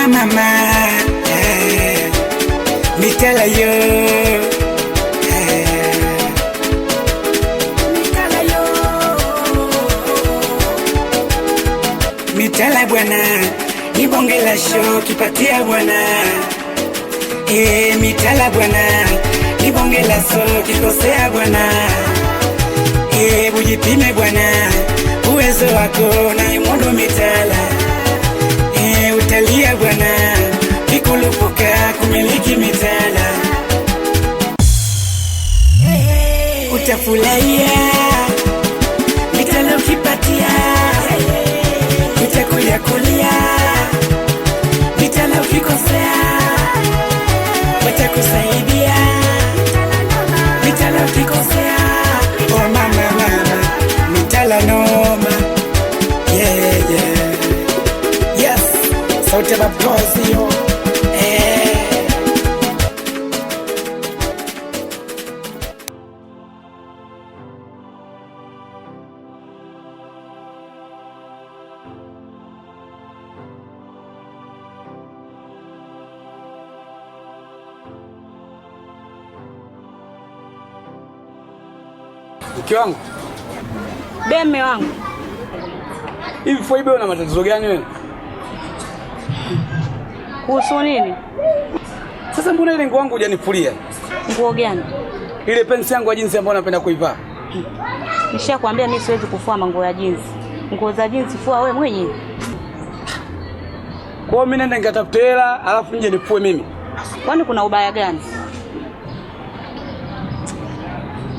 mama, mitala yo, mitala yo, mitala bwana, ibonge la show kipatia bwana, mitala bwana, ibonge la show kikosea bwana, bujipime bwana, uwezo wako na imundo mitala, utalia bwana, vikulupuka kumiliki mitala, utafurahia mitala ukipatia, utakulia kulia mitala ukikosea, watakusaidia mitala ukikosea. Oh mama mama, mitala noma, yeah yeah, yes, sauti ya mapozi yo, mke wangu. Deme wangu. Hivi Foibe una matatizo gani wewe? Kuhusu nini? Sasa mbona ile nguo yangu hujanifulia? Nguo gani? Ile pensi yangu ya jinsi ambayo napenda kuivaa. Nishakwambia mimi siwezi kufua manguo ya jinsi. Nguo za jinsi fua wewe mwenyewe. Kwa hiyo mimi nenda nikatafute hela alafu nje nifue mimi. Kwani kuna ubaya gani?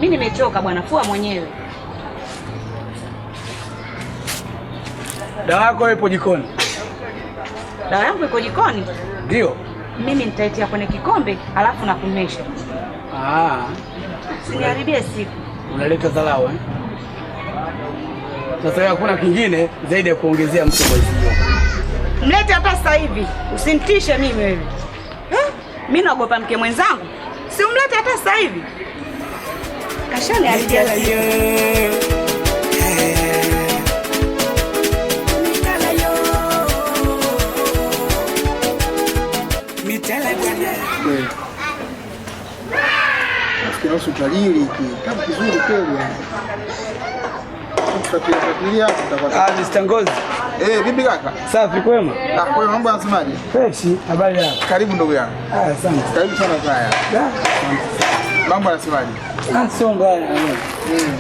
Mimi nimechoka bwana, fua mwenyewe. Dawa yako ipo jikoni. Dawa yangu iko jikoni? Ndio. Mimi nitaitia kwenye kikombe alafu nakunywesha. Siniharibie siku. Unaleta dharau eh? Sasa hakuna kingine zaidi ya kuongezea mtu mwezio. Mlete hapa sasa hivi. Usinitishe mimi wewe. Mimi naogopa mke mwenzangu. Si umlete hata sasa hivi. Kashani haribia siku. Nafikiri utajiri kama kizuri kweli yani. Tutapitia hapo tutakuwa. Mr. Ngozi. Vipi kaka? Safi kwema? Kwa hiyo mambo yanasemaje? Fresh, habari yako? Karibu ndugu yangu. Asante. Karibu sana kaya. Mambo yanasemaje? Sio mbaya.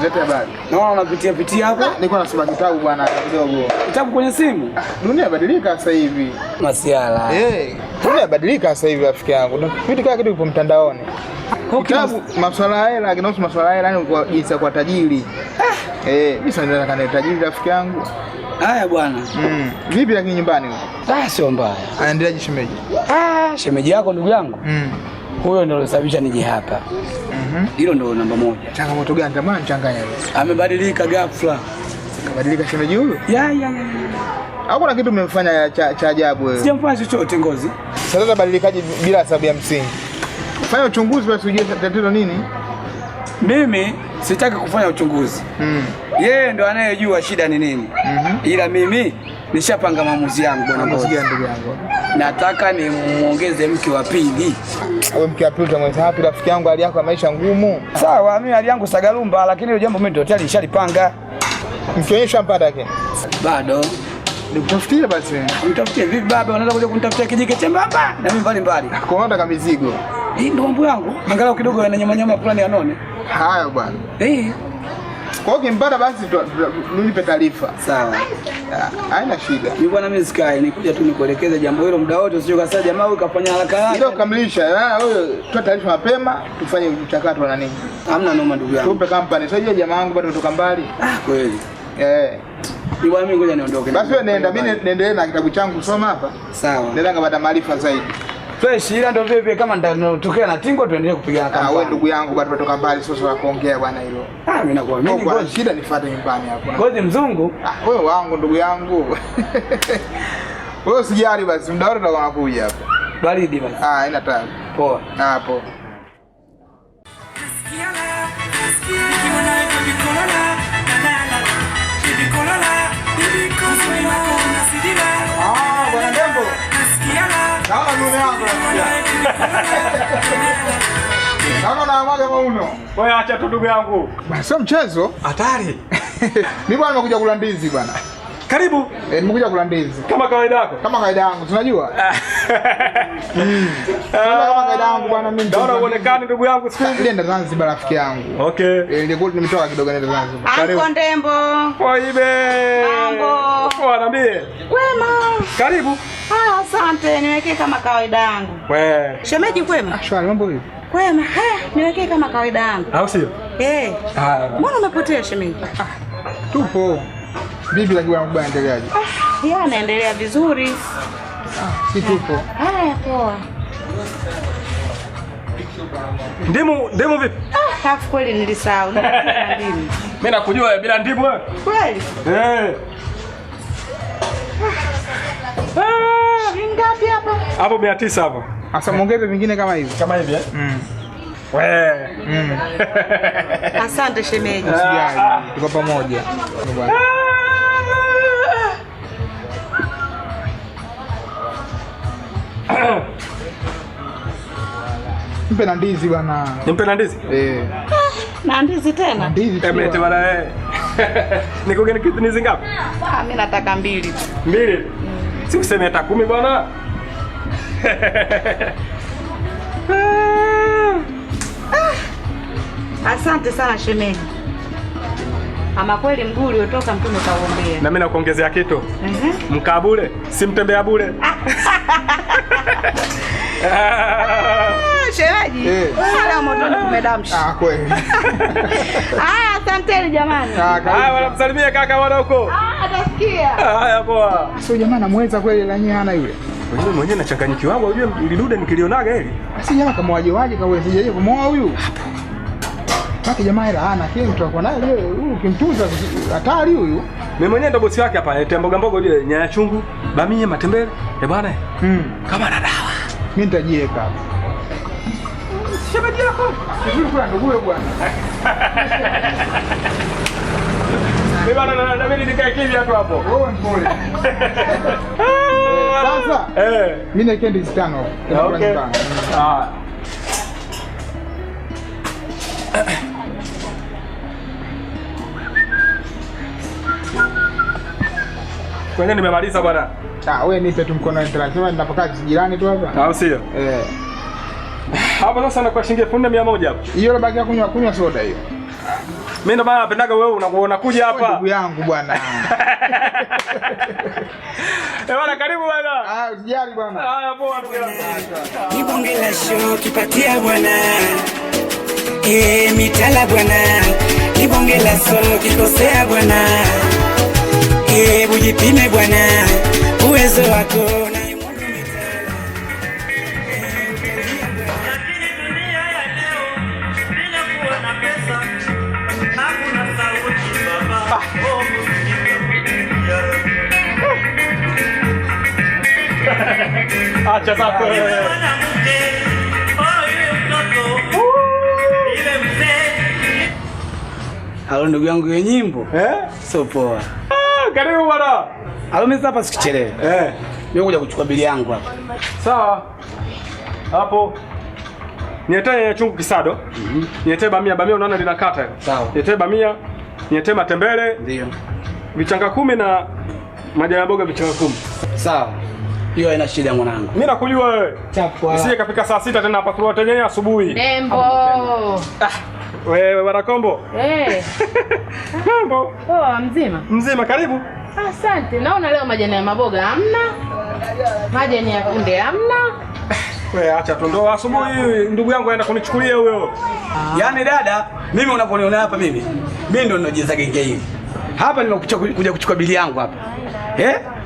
Leta habari. Naona unapitia hapo? Nilikuwa nasoma kitabu bwana kidogo. Kitabu kwenye simu? Dunia inabadilika sasa hivi. Masiala. Dunia inabadilika sasa hivi rafiki yangu. Vitu kama kitu kipo mtandaoni. Kitabu masuala ya hela, kinahusu masuala ya hela yani kwa jinsi ya kuwa tajiri. Mimi sasa nataka kana tajiri rafiki yangu. Haya bwana. Vipi lakini nyumbani huko? Sio mbaya. Anaendeleaje shemeji? Shemeji yako ndugu yangu? Huyo ndio alosababisha nije hapa. Hilo ndio namba moja. Changamoto gani tamani changanya wewe? Amebadilika ghafla. Kabadilika shemeji huyo? Ya. Hakuna kitu umemfanya cha ajabu wewe. Sijamfanya chochote Ngozi. Sasa badilikaje bila sababu ya msingi? Fanya uchunguzi basi ujue tatizo nini? Mimi sitaki kufanya uchunguzi. Yeye ndo anayejua shida ni nini. Ila mimi nishapanga maamuzi yangu bwana Ngozi. Ndugu yangu. Nataka nimuongeze mke wa pili. Wewe mke wa pili utamweza hapi rafiki yangu, hali yako ya maisha ngumu. Sawa, mimi hali yangu sagalumba lakini hilo jambo mimi ndio tayari nishalipanga. Mkionyesha mpata yake. Bado. Nikutafutie basi. Unitafutie vipi baba? Unaweza kuja kunitafutia kijike chembamba na mimi mbali. Kwa nini kama mizigo? Hii ndio mambo yangu. Angalau kidogo yana nyama fulani anone. Haya bwana. Kwa hiyo kimpata basi nipe taarifa. Sawa. Haina shida. Mimi bwana mimi sikai, nikuja tu nikuelekeze jambo hilo muda wote usije ukasema jamaa huyu kafanya haraka. Ile kukamilisha. Wewe toa taarifa mapema tufanye mchakato na nini. Hamna noma ndugu yangu. Tupe company. Sio jamaa wangu bado kutoka mbali. Kweli. Ni bwana mimi ngoja niondoke. Basi wewe nenda, mimi niendelee na kitabu changu kusoma hapa. Sawa. Nenda ngapata maarifa zaidi. Fresh, ila ndio vipi kama nitatokea na tingo tuendelee kupigana kama. Wewe ndugu yangu bado kutoka mbali sio swala kuongea bwana hilo. Mimi nakuamini kwa shida nifuate nyumbani hapo. Ngozi mzungu. Wewe wangu ndugu yangu. Wewe usijali basi muda wote tutakuwa nakuja hapa. Baridi basi. Haina taabu. Poa. Hapo. Bwana Dembo. Naona unamwaga mauno. Wewe acha tu ndugu yangu. Basi sio mchezo. Hatari. Mimi bwana nimekuja kula ndizi bwana. Karibu. Nimekuja kula ndizi. Kama kawaida yako. Kama kawaida yangu, tunajua. Kama kawaida yangu bwana mimi. Naona uonekane ndugu yangu siku hizi. Nenda Zanzibar rafiki yangu. Okay. Nilikuwa nimetoka kidogo nenda Zanzibar. Anko Ndembo. Waibe. Mambo. Poa niambie. Wema. Karibu. Asante, niwekee kama kawaida yangu. Wewe. Shemeji kwema? Shwari, mambo vipi? Kwema. Niwekee kama kawaida yangu. Au sio? Haya. Mbona umepotea shemeji? Tupo. Bibi la kiwangu bwana endeleaje? Yeye anaendelea vizuri. Si tupo. Haya poa. Ndimu vipi? Hafu kweli nilisahau. Mimi nakujua bila ndimu wewe. Kweli? Shingapi hapa? Hapo 900 hapo. Asa muongeze vingine kama hivi. Kama hivi Wewe. Asante shemeji. Usijali, tuko pamoja. Bwana. Mpe na ndizi bwana. Nimpe na ndizi? Na ndizi tena? Ndizi tu. Mlete bwana wewe. Nikugeni ndizi ngapi? Mimi nataka 2. 2. Si useme hata 10 bwana. Asante sana shemeji. Ama kweli mguu uliotoka mtume kauombea. Na mimi nakuongezea kitu. Mkaa bure, si mtembea bure. Shemeji. Wala motoni kumedamsha. Kweli. Asanteni jamani. Haya wanamsalimia kaka wana huko. Atasikia. Haya poa. Sio jamaa namweza kweli la nyinyi hana yule. Wewe mwenyewe nachanganyikiwa, unajua ilidude nikilionaga hili. Si jamaa kama waje kawe sijaje kumwoa huyu. Paki jamaa hela hana kile mtu wako naye yule huyu kimtunza hatari huyu. Mimi mwenyewe ndo bosi wake hapa, anaita mboga ile nyanya chungu, bamia, matembele. Bwana. Kama na dawa. Mimi nitajieka hapa. Shemeji yako. Sijui kwa ndugu bwana. Mimi bwana na mimi nikae kimya tu hapo. Wewe mpole. Sasa mimi naikendi 5. Okay. Kwenye nimemaliza bwana. Wewe nipe tu mkono nitazama ninapokaa jirani tu hapa. Au sio? Hapo sasa na kwa shilingi 1100 hapo. Hiyo la baki kunywa soda hiyo. Mimi ndo maana napendaga wewe unakuja hapa. Ndugu yangu bwana. Bwana karibu bwana. Usijali bwana. Haya poa ndugu yangu. Ni bonge la show kipatia bwana. Mitala bwana. Ni bonge la show kikosea bwana. Ujipime bwana. Uwezo wako na acha zako wewe. Halo ndugu yangu hiyo nyimbo. So poa. Karibu bwana. Halo mimi hapa sikichelewe. Mimi kuja kuchukua bili yangu hapa. Sawa. Hapo. Niletee ya chungu kisado. Niletee bamia unaona linakata. Sawa. Niletee bamia, niletee matembele. Ndio. Vichanga 10 na majani ya boga vichanga 10. Sawa. Hiyo haina shida mwanangu. Mimi nakujua wewe. Usije kafika saa 6 tena hapa kwa wateja asubuhi. Dembo. Wewe bwana Kombo. Mambo. Poa mzima. Mzima karibu. Asante. Naona leo majani ya maboga hamna. Majani ya kunde hamna. Wewe acha tu ndo asubuhi ndugu yangu aenda kunichukulia huyo. Yaani dada, mimi unaponiona hapa mimi ndo ninajeza genge hili. Hapa nimekuja kuchukua bili yangu hapa.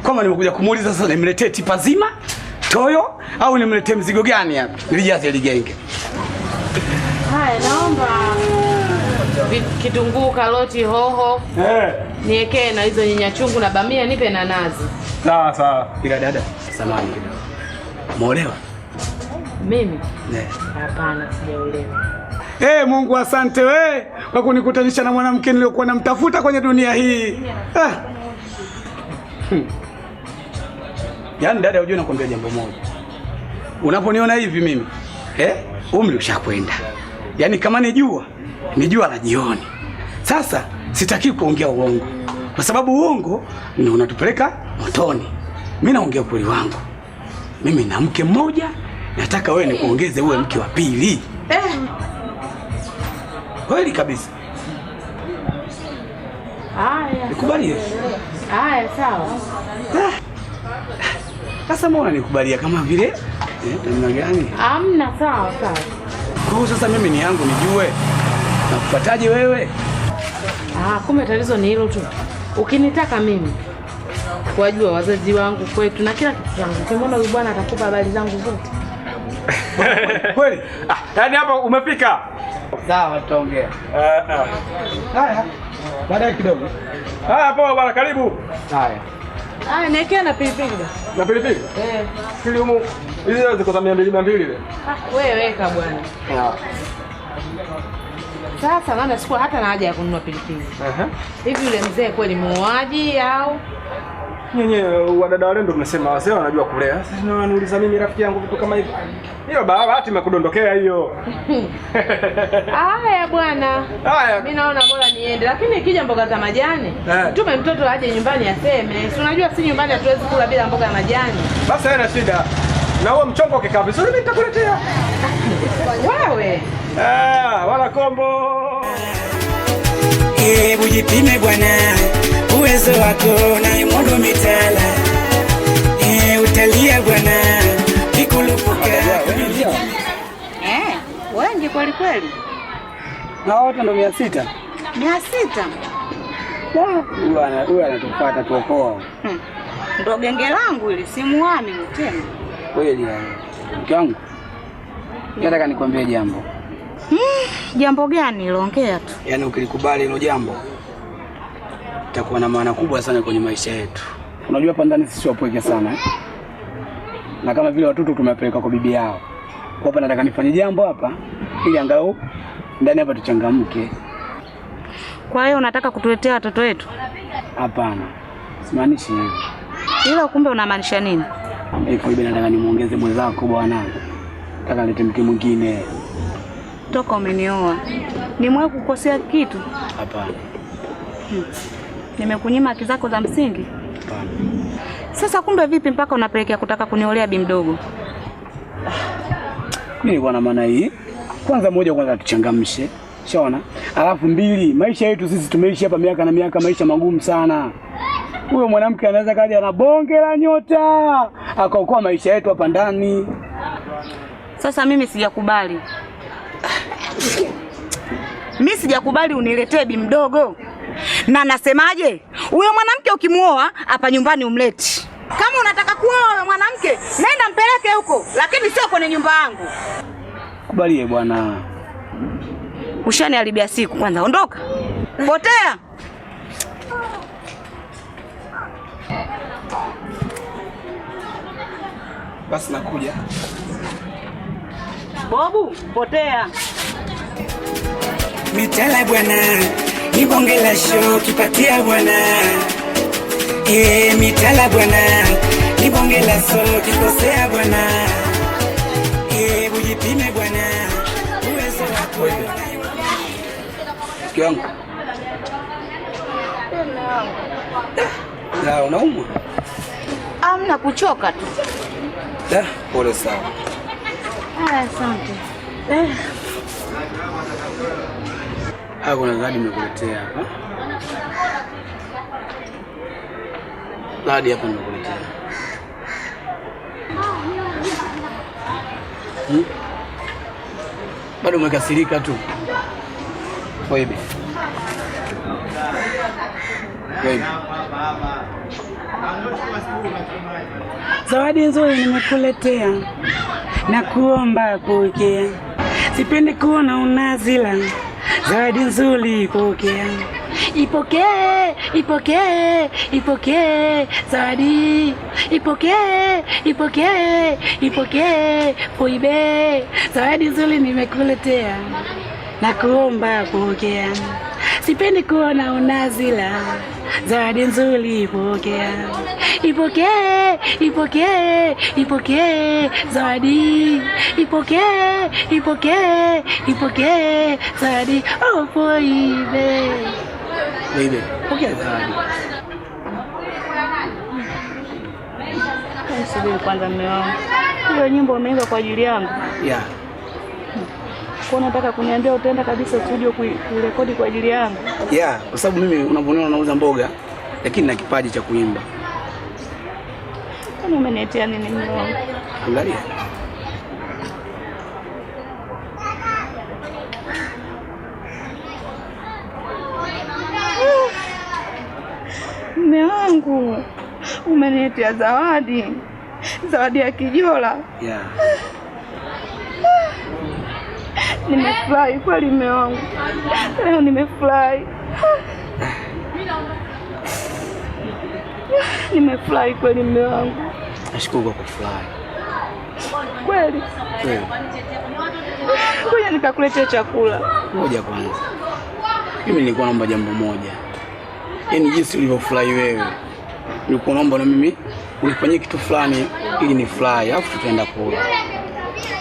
Kama nimekuja kumuuliza sasa nimletee tipa zima, toyo au nimletee mzigo gani hapa? Nilijaze ile genge. Haya, naomba kitunguu, karoti, hoho. Niwekee na hizo nyanya chungu na bamia, nipe na nazi. Sawa. Ila dada, samahani kidogo. Umeolewa? Mimi? Hapana, sijaolewa. Mungu asante we kwa kunikutanisha na mwanamke niliyokuwa namtafuta kwenye dunia hii. Yaani dada, unajua nakwambia jambo moja. Unaponiona hivi mimi Umri ushakwenda. Yaani kama ni jua la jioni. Sasa sitaki kuongea uongo. Kwa sababu uongo ndio unatupeleka motoni. Mimi naongea ukweli wangu. Mimi na mke mmoja, nataka wewe nikuongeze uwe mke wa pili. Kweli kabisa. Haya. Nikubalie? Haya, sawa. Sasa mbona nikubalia kama vile namna gani? Hamna, sawa. Kwa hiyo sasa mimi ni yangu nijue. Nakupataje wewe? Kumbe tatizo ni hilo tu. Ukinitaka mimi wajua wazazi wangu kwetu na kila kitu changu. Ukimwona huyu bwana atakupa habari zangu zote. Kweli? Yaani hapa umefika. Sawa, tutaongea. Haya. Baadaye kidogo. Haya poa bwana, karibu. Haya. Niwekea na pilipili. Na pilipili? Kili humu. Hizi ziko za 200 ile. Wewe weka bwana. Sasa maana sikuwa hata na haja ya kununua pilipili. Hivi yule mzee kweli muuaji au? Nyenye wadada wale ndio mnasema wazee wanajua kulea. Sasa unaniuliza mimi rafiki yangu vitu kama hivi. Hiyo bahati imekudondokea hiyo. Haya bwana. Haya. Mimi naona bora niende, lakini ikija mboga za majani, tume mtoto aje nyumbani aseme. Si unajua si nyumbani hatuwezi kula bila mboga ya majani. Basi haina shida. Na huo mchongo ukikaa vizuri mimi nitakuletea. Wewe. Wala kombo. Ujipime bwana uwezo wako na imudu mitala. Utalia bwana kikulupuka. Wengi kweli kweli. Na wote ndo 600. 600? Huyu anatufuata tuokoa. Ndo genge langu ili simuamini tena. Kweli yani. Mke wangu. Nataka nikwambie jambo. Jambo gani? Ongea tu. Yaani ukilikubali hilo jambo itakuwa na maana kubwa sana kwenye maisha yetu. Unajua hapa ndani sisi wapweke sana. Na kama vile watoto tumepeleka kwa bibi yao. Kwa hapa nataka nifanye jambo hapa ili angalau ndani hapa tuchangamke. Kwa hiyo unataka kutuletea watoto wetu? Hapana. Simaanishi hivyo. Ila kumbe unamaanisha nini? Kwa hiyo nataka nimuongeze mwenzako bwana. Nataka nilete mke mwingine. Toka umenioa. Nimwe kukosea kitu? Hapana. Nimekunyima haki zako za msingi? Hapana. Sasa kumbe vipi mpaka unapelekea kutaka kuniolea bi mdogo? Mimi kwa maana hii, kwanza tuchangamshe. Shaona? Alafu 2, maisha yetu sisi tumeishi hapa miaka na miaka, maisha magumu sana. Huyo mwanamke anaweza kaja na bonge la nyota akaokoa maisha yetu hapa ndani. Sasa mimi sijakubali. Mimi sijakubali uniletee bi mdogo. Na nasemaje? Huyo mwanamke ukimuoa hapa nyumbani umleti. Kama unataka kuoa huyo mwanamke, nenda mpeleke huko, lakini sio kwenye nyumba yangu. Kubalie bwana. Ushaniharibia siku, kwanza ondoka. Potea. Basi nakuja. Bobu, potea. Mitala bwana, ni bonge la show kipatia bwana. Mitala bwana, ni bonge la show kikosea bwana. Ujipime bwana uwezo wako. Mke wangu. Na unaumwa? Amna kuchoka tu. Pole sana. Asante. Kuna zawadi nimekuletea hapa. Zawadi hapa nimekuletea. Bado umekasirika tu. Baby. Zawadi nzuri nimekuletea. Na kuomba pokea. Sipendi kuona unazila. Zawadi nzuri pokea. Ipokee, ipokee, ipokee. Zawadi. Ipokee, ipokee, ipokee. Poibe. Zawadi nzuri nimekuletea. Na kuomba pokea. Sipendi kuona unazila. zawadi nzuri ipokea. Ipokee, ipokee, ipokee zawadi. Ipokee, ipokee, ipokee zawadi. Oh baby. Baby, pokea zawadi. Subiri kwanza mume wangu. Hiyo nyimbo umeimba kwa ajili yangu? Yeah. Kwa unataka kuniambia utaenda kabisa studio kurekodi kwa ajili yangu? Yeah, kwa sababu mimi unavyoona nauza mboga lakini na kipaji cha kuimba. Kwani umeniletea nini mume wangu? Angalia. Mume wangu, umeniletea zawadi. Zawadi ya kijola. Yeah. Nimefurahi kweli mume wangu. Leo nimefurahi. Nimefurahi kweli mume wangu. Nashukuru kwa kufurahi. Kweli? Kweli. Ngoja nikakuletea chakula. Ngoja kwanza. Mimi nilikuwa naomba jambo moja. Yaani jinsi ulivyofurahi wewe. Nilikuwa naomba na mimi unifanyie kitu fulani ili nifurahi, alafu tutaenda kula.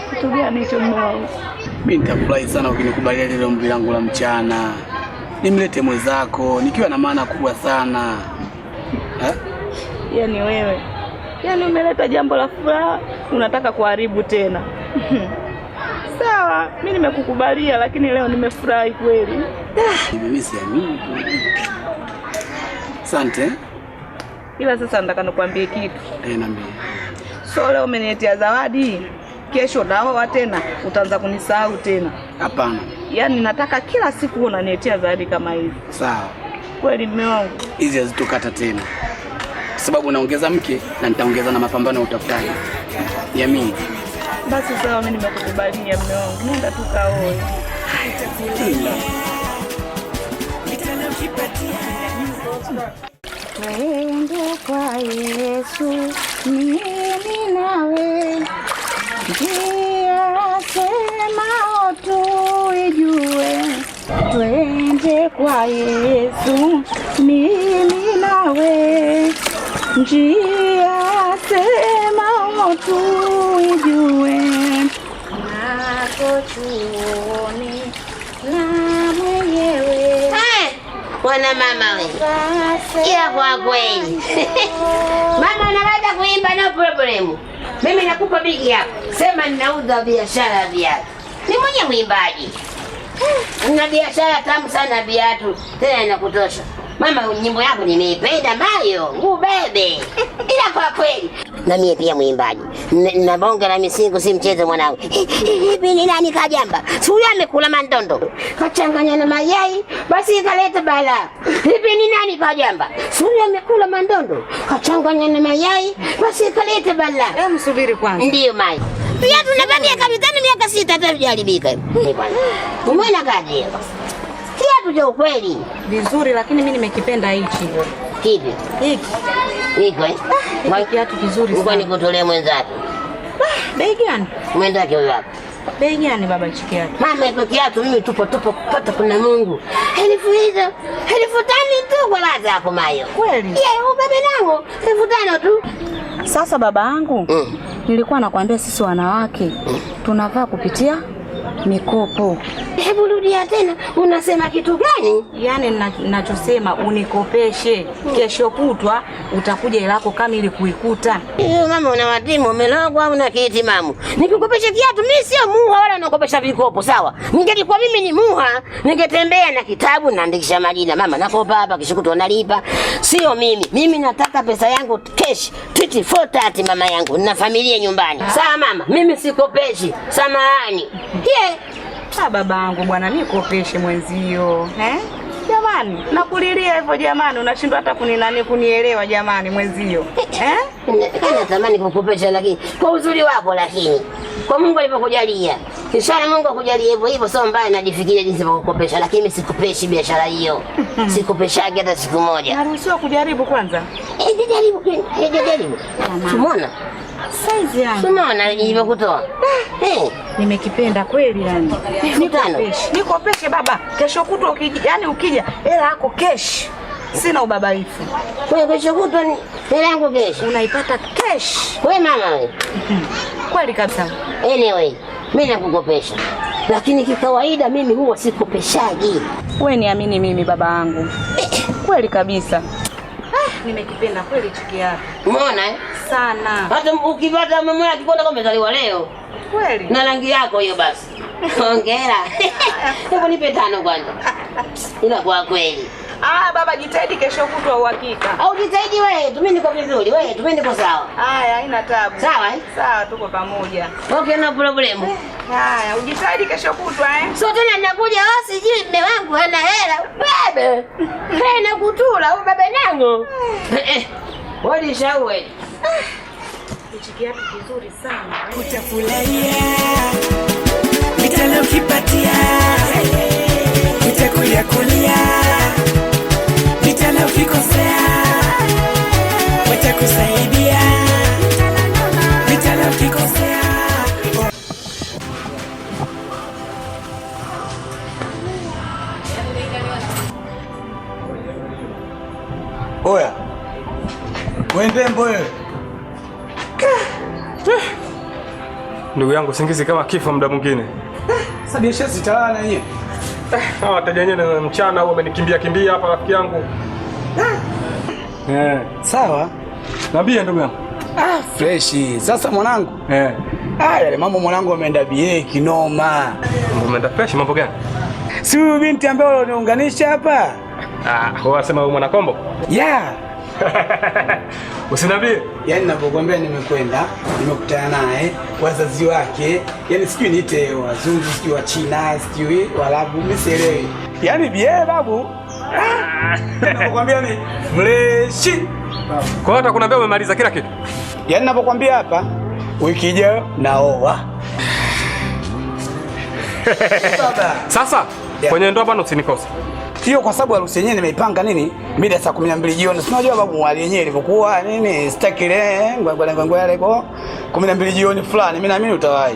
Kitu gani hicho mume wangu? Mimi nitafurahi sana ukinikubalia lile ombi langu la mchana. Nimlete mwenzako nikiwa na maana kubwa sana. Yaani wewe. Yaani umeleta jambo la furaha, unataka kuharibu tena. Sawa, mimi nimekukubalia lakini leo nimefurahi kweli. Mimi siamini. Asante. Ila sasa nataka nikwambie kitu. Niambie. So leo umeniletea zawadi, kesho naoa tena, utaanza kunisahau tena. Hapana. Yaani nataka kila siku unaniletea zawadi kama hivi. Sawa. Kweli mume wangu. Hizi hazitokata tena. Kwa sababu naongeza mke na nitaongeza na mapambano ya utafutaji. Niamini. Basi sawa, mimi nimekukubalia mume wangu. Nenda tu kaoe. Twende kwa Yesu mimi nawe, njia sema tuijue. Twende kwa Yesu mimi nawe, njia sema tuijue. Nako chuoni na mwenyewe. Wana mama we. Ila kwa kweli. Mama anaweza kuimba no problem. Mimi nakupa bigi hapa. Sema ninauza biashara ya viatu. Ni mwenye mwimbaji. Nina biashara tamu sana viatu. Tena inakutosha. Mama nyimbo yako nimeipenda Mayo. Ubebe. Ila kwa kweli. Na mimi pia mwimbaji. Na bonga la misingo si mchezo mwanangu. Hivi ni nani kajamba? Si huyo amekula mandondo. Kachanganya na mayai basi ikaleta balaa. Hivi ni nani kajamba? Si huyo amekula mandondo. Kachanganya na mayai basi ikaleta balaa. Hebu subiri kwanza. Ndio Mai. Pia tunabambia kabisa miaka 6 hata hujaribika. Ni kwanza. Umeona kaje? Kiatu cha ukweli. Vizuri lakini mimi nimekipenda hichi. Kipi? Hiki. Niko Kiatu kizuri sana. Ngoja nikutolee mwenzake. Bei gani? Mwenzake huyo hapa. Bei gani baba hichi kiatu? Mama iko kiatu mimi tupo kupata kuna Mungu. 1000 tu kwa ladha yako Mayo. Kweli? Ubebe nangu 5,000 tu. Sasa baba yangu, nilikuwa nakwambia sisi wanawake tunavaa kupitia mikopo. Hebu rudia tena, unasema kitu gani? Yaani ninachosema unikopeshe, kesho kutwa utakuja ilako kama ili kuikuta. Mama una watimu, umelogwa au una kitimamu? Nikikopesha kiatu mimi sio muha wala nakopesha vikopo, sawa? Ningelikuwa mimi ni muha, ningetembea na kitabu naandikisha majina. Mama nakopa hapa kesho kutwa nalipa. Sio mimi. Mimi nataka pesa yangu cash, 2430 mama yangu. Nina familia nyumbani. Sawa mama, mimi sikopeshi. Samahani. Baba yangu bwana nikopeshe mwenzio. Jamani, nakulilia hivyo jamani, unashindwa hata kunielewa jamani mwenzio. Natamani kukopesha lakini kwa uzuri wako lakini kwa Mungu alivyokujalia. Kisha Mungu akujalie hivyo sio mbaya najifikiria jinsi ya kukopesha lakini mimi sikupeshi biashara hiyo. Sikopeshagi hata siku moja. Naruhusiwa kujaribu kwanza? Jaribu. Umeona? Size yangu. Umeona ilivyokutoa? Nimekipenda kweli yani. Nikopeshe. Nikopeshe baba. Kesho kutwa ukija, yani ukija hela yako cash. Sina ubabaifu. Wewe kesho kutwa ni hela yangu kesho. Unaipata cash. Wewe mama wewe. Kweli kabisa. Anyway, mimi nakukopesha. Lakini kikawaida mimi huwa sikopeshaji. Wewe niamini mimi baba yangu. Kweli kabisa. Nimekipenda kweli chiki yako. Umeona Sana. Hata ukipata mama akikuona kama umezaliwa leo. Kweli. Na rangi yako hiyo basi. Hongera. Hebu nipe 5 kwanza. Ila kwa kweli. Baba jitahidi kesho kutwa uhakika. Au jitahidi wewe, mimi niko vizuri. Wewe, mimi niko sawa. Haya, haina tabu. Sawa Sawa, tuko pamoja. Okay, no problem. Haya, ujitahidi kesho kutwa So tena nakuja sijui mume wangu hana hela. Baba. Hana kutula au baba nangu. Wadi shawe. Chiki yako kizuri sana. Utafurahia vitalo kipatia, utakulia kulia vitalo kikosea, watakusaidia vitalo kikosea. Oya. Wende mboye. Ndugu yangu singizi kama kifo muda mwingine. Sasa biashara zitalala yenyewe. Hawa wateja wenyewe mchana huo wamenikimbia hapa rafiki yangu. Sawa. Niambie ndugu yangu. Freshi. Sasa mwanangu. Yale mambo mwanangu ameenda BA kinoma. Umeenda fresh mambo gani? Si huyu binti ambaye uniunganisha hapa? Wasema wewe mwanakombo? Yeah. Usiniambie. Yaani ninapokuambia nimekutana naye, wazazi wake, yaani sijui niite wazungu, sijui wa China, sijui Waarabu, mimi sielewi. Yaani BA babu. Ninapokuambia ni freshi. Kwa hata kunaambia umemaliza kila kitu. Yaani ninapokuambia hapa wiki ijayo naoa. Sasa kwenye ndoa bwana usinikose. Sio kwa sababu harusi yenyewe nimeipanga nini? Mida saa 12 jioni. Si unajua babu hali yenyewe ilivyokuwa nini? Sitaki ile ngwangwa yale kwa 12 jioni fulani. Mimi naamini utawahi.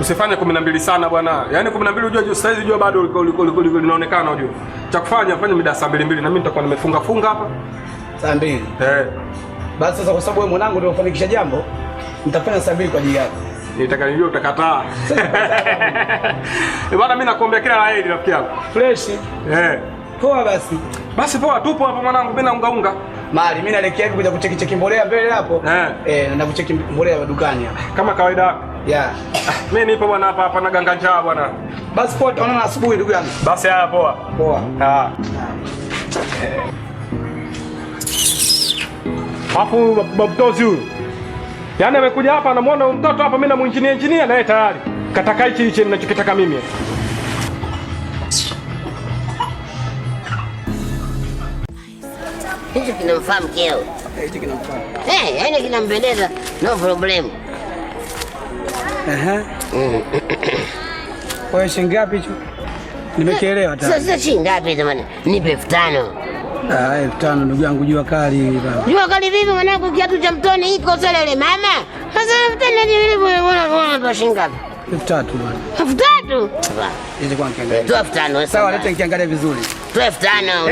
Usifanye 12 sana bwana. Yaani 12 unajua sasa hizi unajua bado linaonekana unajua. Cha kufanya fanya mida saa 2 na mimi nitakuwa nimefunga hapa. Saa 2. Basi sasa kwa sababu wewe mwanangu ndio ufanikisha jambo, nitafanya saa 2 kwa ajili yako. Nitaka nijue utakataa. Bwana mimi nakuombea kila la heri rafiki yangu. Fresh. Poa basi. Basi poa tupo hapa mwanangu mimi naunga. Mali mimi naelekea hivi kuja kucheki mbolea mbele hapo. Na kucheki mbolea dukani hapa. Kama kawaida. Mimi nipo bwana hapa na ganga njaa bwana. Basi poa tuonana asubuhi ndugu yangu. Basi haya poa. Poa. Hapo babtozi huyu. Yaani amekuja hapa anamuona mtoto hapa mimi namuinjinia engineer naye tayari. Kataka hichi ninachokitaka mimi. Hicho kinamfahamu keo. Hicho kinamfahamu. Yaani kinampendeza. No problem. Kwa shilingi ngapi hicho? Nimekielewa tayari. Sasa shilingi ngapi jamani? Nipe 5,000. 5,000 ndugu yangu, jua kali baba. Jua kali vipi mwanangu, kiatu cha mtoni iko sasa ile mama. Sasa mtani ni vile unaona shilingi ngapi? 3,000 bwana. 3,000? Hizo kwa kiangalia. 12,000. Sawa, leta nikiangalia vizuri. 12,000.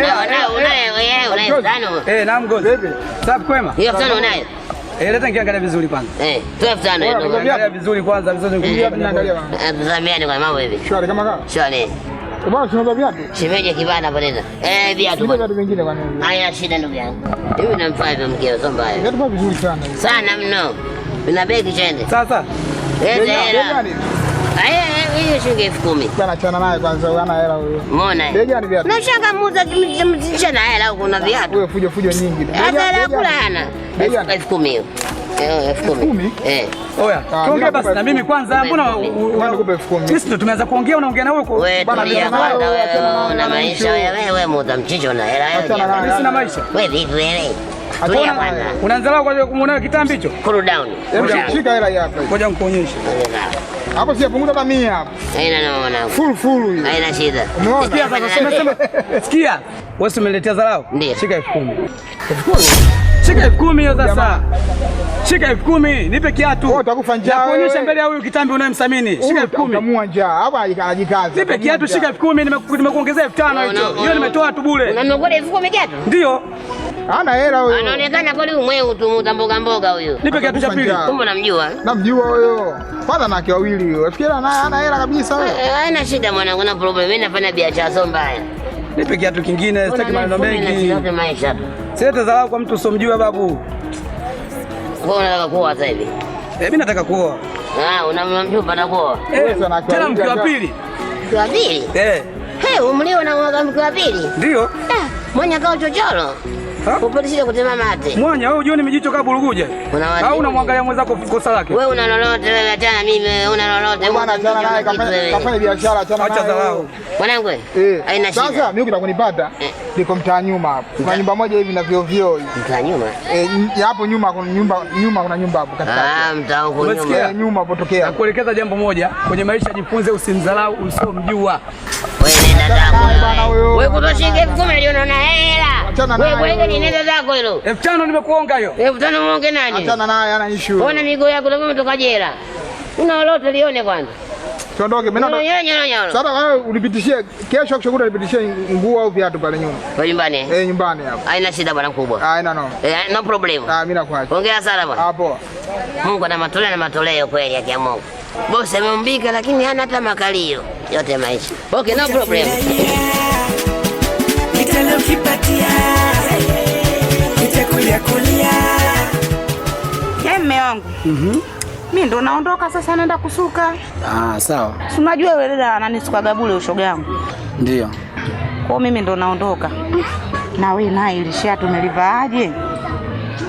Unayo 5,000. Naam gozi. Safi kwema? Hiyo 5,000 unayo? Leta nikiangalia vizuri kwanza. 12,000 ndio. Angalia vizuri kwanza, vizuri niangalia. Tazamiani kwa mambo hivi. Shwari kama kama. Shwari. Bwana tunauza viatu. Shemeje kibana poleza. Viatu. Viatu vingine bwana. Haya shida ndugu yangu. Hivi namfaa hivyo mkeo sio mbaya. Viatu kwa vizuri sana. Sana mno. Una begi chende. Sasa. Hiyo shilingi 10,000. Bwana achana naye kwanza, ana hela huyo. Umeona? Begi ni viatu. Na shanga muza kimtisha na hela huko na viatu. Wewe fujo nyingi. Hata kula hana. 10,000. 10,000. Oya, tuongee basi na mimi kwanza. Mbona unakupa 10,000? Sisi ndo tumeanza kuongea, unaongea na wewe. Bwana una maisha wewe muda mchicho na hela yako. Mimi sina maisha. Wewe vipi wewe? Tulia kwanza. Unaanza kwa kumuona kitambi hicho? Cool down. Shika hela hii hapa. Ngoja nikuonyeshe. Hapo si punguza hata 100 hapo. Haina naona. Full hiyo. Haina shida. Umeona? Sikia sasa, sema. Sikia. Wewe umeniletea dharau? Ndio. Shika 10,000. Shika 10,000 hiyo sasa. Shika 10,000, nipe kiatu. Wewe utakufa njaa. Nakuonyesha mbele ya huyu kitambi unayemsamini. Shika 10,000. Utamua njaa. Hapa anajikaza. Nipe kiatu, shika 10,000, nimekuongezea 5,000 hicho. Hiyo nimetoa tu bure. Unamnogole 10,000 kiatu? Ndio. Hana hela huyo. Anaonekana kweli umweu tu mboga huyo. Nipe kiatu cha pili. Kumbe unamjua? Namjua huyo. Kwanza na wake wawili huyo. Fikiri hana hela kabisa wewe. Haina shida mwanangu, na problem. Mimi nafanya biashara sio mbaya. Nipe kiatu kingine, sitaki maneno mengi. Sio maisha tu. Silete dharau kwa mtu usomjua babu. Wewe unataka kuoa sasa hivi? Mimi nataka kuoa. Unamjua na kuoa. Tena mke wa pili. Mke wa pili? Umlio na mwaga mke wa pili? Ndio. Mwenye kao chochoro. Upotishe kutema mate. Mwanya wewe unajua mijicho kama buruguja. Au unamwangalia mwenzako kosa lake? Wewe una lolote wewe, achana mimi, una lolote. Bwana achana naye, kafanya biashara, achana naye. Acha dharau. Mwanangu haina shida. Sasa mimi ukitakunipata niko mtaa nyuma hapo. Kuna nyumba moja hivi na vioo hivi. Mtaa nyuma? Hapo nyuma kuna nyumba hapo katikati. Mtaa huko nyuma. Nyuma hapo tokea. Nakuelekeza jambo moja, kwenye maisha jifunze usimdharau usomjua. Wewe nenda zako. Wewe kutoshika 10,000 ndio unaona hela. Wewe ni nenda zako hilo. 5,000 nimekuonga hiyo. 5,000 muonge nani? Achana naye, ana issue. Ona miguu yako ndio umetoka jela. Una lolote lione kwanza. Tuondoke mimi na. Sasa wewe unipitishie kesho kisha unipitishie nguo au viatu pale nyuma. Kwa nyumbani? Nyumbani hapo. Haina shida bwana mkubwa. Haina no. No problem. Mimi nakuacha. Ongea sana bwana. Hapo. Mungu ana matoleo na matoleo kweli ya Mungu. Bosi ameumbika lakini hana hata makalio. Yote maisha. Okay, no problem. Nitalo kipatia. Nitakulia kulia. Mume wangu. Mimi ndo naondoka sasa, naenda kusuka. Sawa. Si unajua yule dada ananisukaga bure ushoga yangu. Ndio. Kwa mimi ndo naondoka. Na wewe naye ilishatu umelivaaje?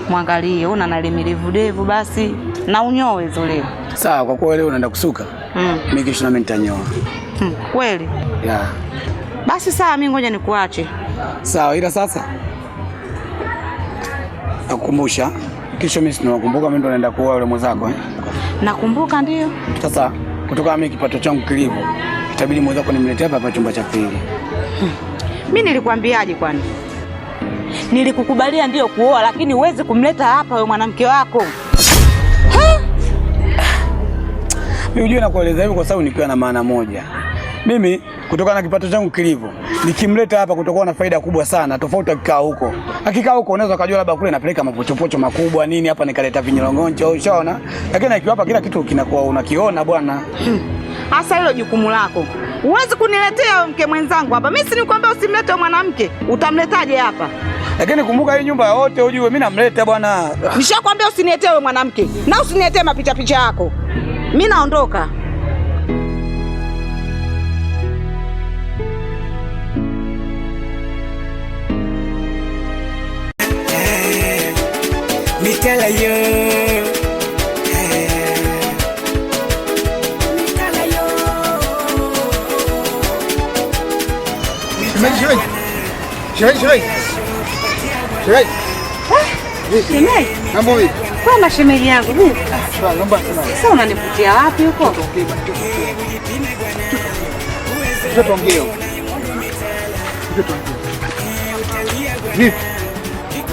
Mwangalie, una nalimilivu devu basi na unyoe zile. Sawa, kwa kuwa leo unaenda kusuka. Mimi kesho na mimi nitanyoa. Kweli? Yeah. Basi sawa, mimi ngoja nikuache. Sawa, ila sasa nakukumbusha kesho mimi sinakumbuka mimi ndo naenda kuoa yule mwenzako Nakumbuka ndio. Sasa kutoka mimi kipato changu kilivyo, itabidi mwenzako nimletee hapa chumba cha pili. Mimi nilikwambiaje kwani? Nilikukubalia ndio kuoa, lakini huwezi kumleta hapa wewe mwanamke wako. Mimi unajua nakueleza hivi kwa sababu nikiwa na maana moja. Mimi kutoka na kipato changu kilivyo, nikimleta hapa kutakuwa na faida kubwa sana tofauti akikaa huko. Akikaa huko unaweza kujua labda kule napeleka mapochopocho makubwa nini, hapa nikaleta vinyolongoncho, ushaona? Lakini akiwa hapa kila kitu kinakuwa unakiona bwana. Hasa hilo jukumu lako. Huwezi kuniletea mke mwenzangu hapa. Mimi si nikwambia usimlete mwanamke. Utamletaje hapa? Lakini kumbuka hii nyumba yote ujue mimi namleta bwana. Nishakwambia usiniletee wewe mwanamke. Na usiniletee mapicha yako. Mimi naondoka. Mitala yo. Shemeji. Mambo vipi? Kwa shemeji yangu vipi? Naomba sana. Sasa unanivutia wapi huko? Tuongee. Vipi?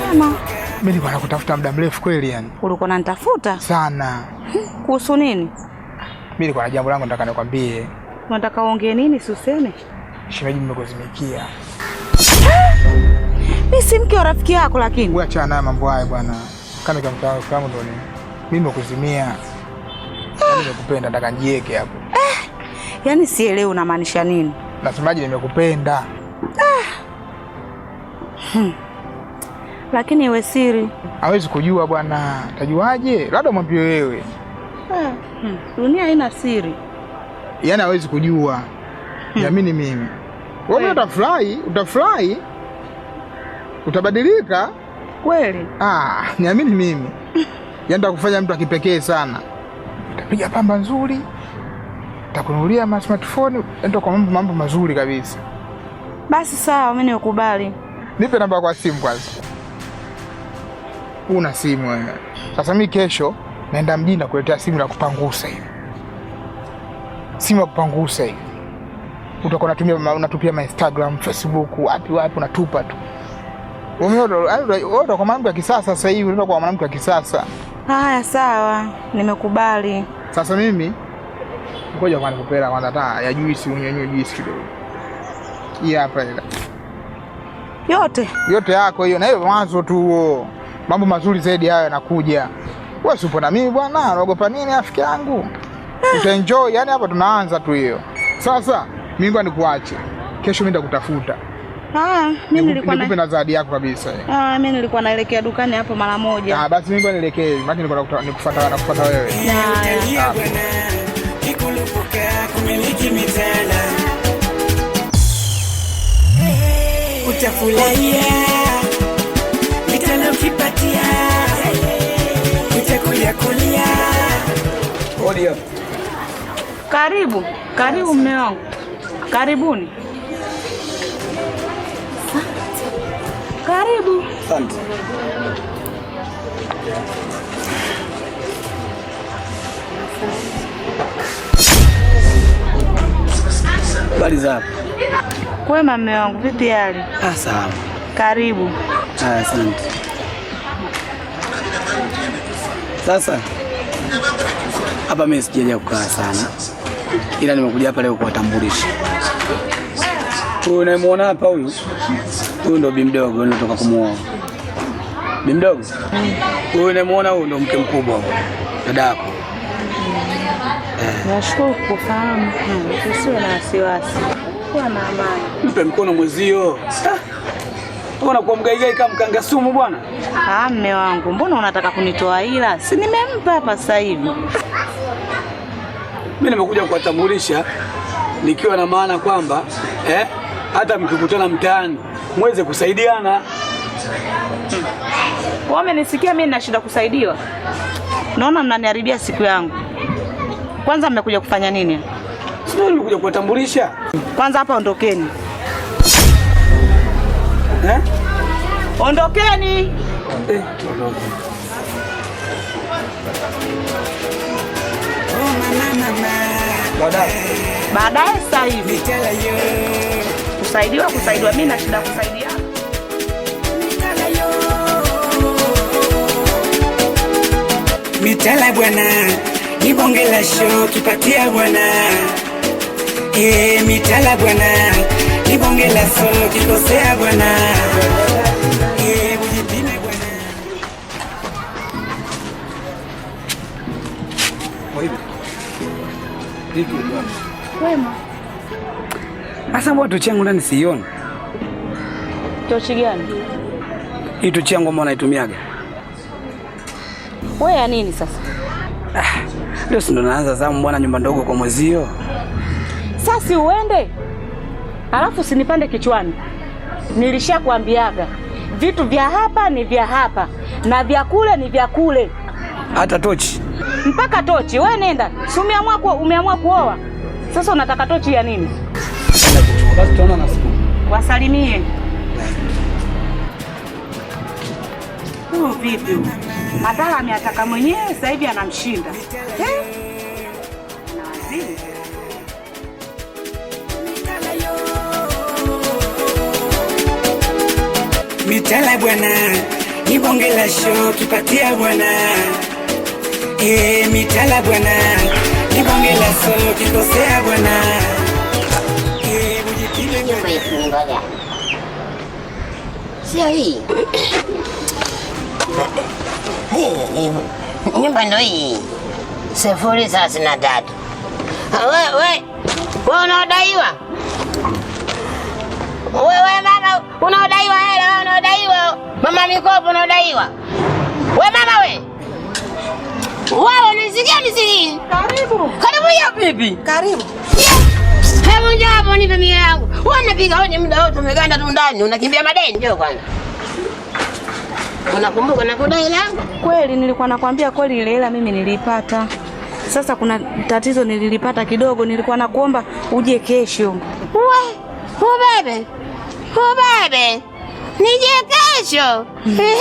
Mama. Mimi nilikuwa nakutafuta muda mrefu kweli yani. Ulikuwa unanitafuta? Sana. Kuhusu nini? Mimi nilikuwa na jambo langu nataka nikwambie. Unataka uongee nini si useme? Shemeji nimekuzimikia. Mimi si mke wa rafiki yako lakini. Wewe achana na mambo haya bwana. Kama kama kama ndo nini? Mimi nimekuzimia. Mimi nimekupenda nataka nijieke hapo. Yaani sielewi unamaanisha nini? Nasemaje nimekupenda. Lakini iwe siri. Hawezi kujua bwana. Tajuaje? Labda mwambie wewe. Dunia haina siri. Yaani hawezi kujua. Niamini mimi. Wewe utafurahi. Utabadilika kweli? Niamini mimi. Yaani nitakufanya mtu akipekee sana. Utapiga pamba nzuri. Nitakununulia smartphone, ndio kwa mambo mazuri kabisa. Basi sawa, mimi nikubali. Nipe namba kwa simu kwanza. Una simu wewe. Sasa mimi kesho naenda mjini na kuletea simu ya kupangusa hivi. Simu ya kupangusa hivi. Utakuwa unatupia Instagram, Facebook, wapi unatupa tu. Wewe kwa mambo ya kisasa sasa hivi, unaenda kwa mwanamke wa kisasa. Haya sawa, nimekubali. Sasa mimi ngoja kwanza kupela kwanza taa ya juisi, unyanywe juisi kidogo. Hii hapa ile. Yote yako hiyo, na hiyo mwanzo tu huo. Mambo mazuri zaidi hayo yanakuja. Wewe usipo na mimi bwana, unaogopa nini rafiki yangu? Utaenjoy, yani hapa tunaanza tu hiyo. Sasa mimi ngoja nikuache. Kesho mimi nitakutafuta. Mimi nilikuwa nikupe na zawadi yako kabisa. Mimi nilikuwa naelekea dukani hapo mara moja. Basi mimi ngoja nielekee, maana nilikuwa nakufuata wewe. Nikulupokea kumiliki mitala. Utafurahia mitala ukipatia. Utakulia kulia. Odia. Karibu mume wangu. Karibuni. Karibu. Asante. Habari zako? Kwema mume wangu, vipi hali? Sawa. Karibu. Asante. Sasa hapa mimi sijaja kukaa sana, ila nimekuja hapa leo kuwatambulisha. Huyu unayemuona hapa huyu ndo bi mdogo nilitoka kumuoa. Bi mdogo? Huyu unayemuona huyu ndo mke mkubwa dadako. Nashukuru kufahamu. Usiwe na wasiwasi. Kuwa na amani. Mpe mkono mwezio. Mbona kwa mgaigai kama mkanga sumu bwana? Mume wangu, mbona unataka kunitoa ila? Si nimempa hapa sasa hivi. Mimi nimekuja kuwatambulisha nikiwa na maana kwamba hata mkikutana mtaani muweze kusaidiana. Wewe umenisikia mimi ninashinda kusaidiwa? Naona mnaniharibia siku yangu. Kwanza mmekuja kufanya nini? Sio nimekuja kuwatambulisha. Kwanza hapa ondokeni. Ondokeni. Baadaye sasa hivi. Kusaidiwa mimi nashinda kusaidia. Mitala bwana, ni bonge la show kipatia bwana. Mitala bwana, ni bonge la show kikosea bwana. Ujipime bwana. Wema. Asa mbona tochi yangu ndani sioni? Tochi gani? Hii tochi yangu mbona naitumiaga? Wewe ya nini sasa? Leo ndo naanza zamu bwana, nyumba ndogo kwa mwezio. Sasa uende. Alafu usinipande kichwani. Nilishakwambiaga vitu vya hapa ni vya hapa na vya kule ni vya kule. Hata tochi. Mpaka tochi. Wewe nenda. Si umeamua kuoa. Sasa unataka tochi ya nini? Basi tunaona na siku. Wasalimie. Vipi? Matala ameataka mwenyewe sasa hivi anamshinda. Na waziri. Mitala bwana, ni bonge la show kipatia bwana. Mitala bwana, ni bonge la show kikosea bwana. Ujipime Ngoja. Sio hii. Nyumba ndo hii. 033. Wewe unaodaiwa? Wewe mama unaodaiwa hela, wewe unaodaiwa. Mama mikopo unaodaiwa. Wewe mama wewe. Wewe unisikia nisiki? Karibu ya bibi. Karibu. Hebu njoo hapo nipe mia yangu. Wewe unapiga hodi muda wote umeganda tu ndani, unakimbia madeni njoo kwanza. Unakumbuka nakudai hela? Kweli nilikuwa nakwambia kweli ile hela mimi nilipata. Sasa kuna tatizo nililipata kidogo, nilikuwa nakuomba uje kesho. Ubebe. Nije kesho. We.